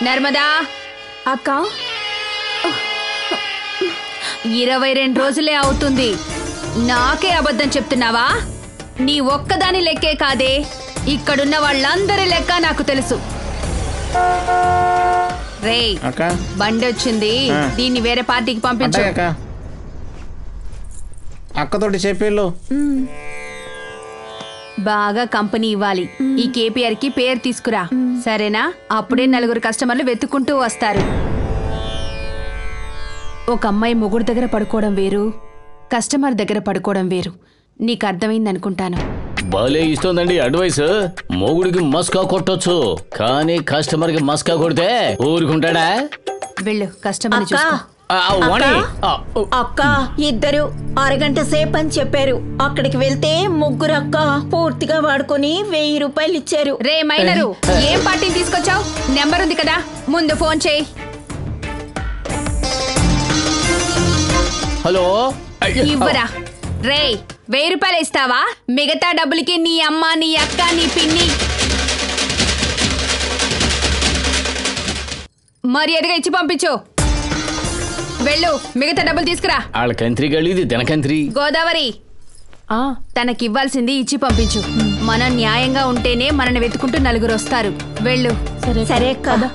నర్మదా అక్క 22 రోజులే అవుతుంది. నాకే అబద్ధం చెప్తున్నావా? నీ ఒక్కదాని లెక్కే కాదే, ఇక్కడున్న వాళ్ళందరి లెక్క నాకు తెలుసు. రేయ్ బండి వచ్చింది, దీన్ని వేరే పార్టీకి పంపించు. అక్కతోటి చెప్పేళ్ళు బాగా కంపెనీ ఇవ్వాలి. ఈ కేపీఆర్ కి పేరు తీసుకురా, సరేనా? అప్పుడే 4 కస్టమర్లు వెతుక్కుంటూ వస్తారు. ఒక అమ్మాయి మొగుడు దగ్గర పడుకోవడం వేరు, కస్టమర్ దగ్గర పడుకోవడం వేరు. నీకు అర్థమైంది అనుకుంటాను. బాలే ఇస్తోందండి అడ్వైస్. మొగుడికి మస్కా కొట్టొచ్చు, కానీ కస్టమర్ కి మస్కా కొడితే ఊరుకుంటాడా? వెళ్ళు, కస్టమర్ చూసుకో. అక్క ఇద్దరు అరగంట సేపు అని చెప్పారు. అక్కడికి వెళ్తే ముగ్గురు అక్క పూర్తిగా వాడుకొని 1000 రూపాయలు ఇచ్చారు. రే మైనరు, ఏం పార్టీని తీసుకొచ్చావు? నెంబర్ ఉంది కదా, ముందు ఫోన్ చేయి. హలో, ఇవ్వరా. రే 1000 రూపాయలు ఇస్తావా? మిగతా డబ్బులకి నీ అమ్మ, నీ అక్క, నీ పిన్ని మర్యాదగా ఇచ్చి పంపించు. వెళ్ళు, మిగతా డబ్బులు తీసుకురా. వాళ్ళ కంత్రి గళ్ళు, ఇది దినకంత్రి. గోదావరి, తనకివ్వాల్సింది ఇచ్చి పంపించు. మనం న్యాయంగా ఉంటేనే మనని వెతుకుంటూ 4 వస్తారు. వెళ్ళు. సరే అక్క.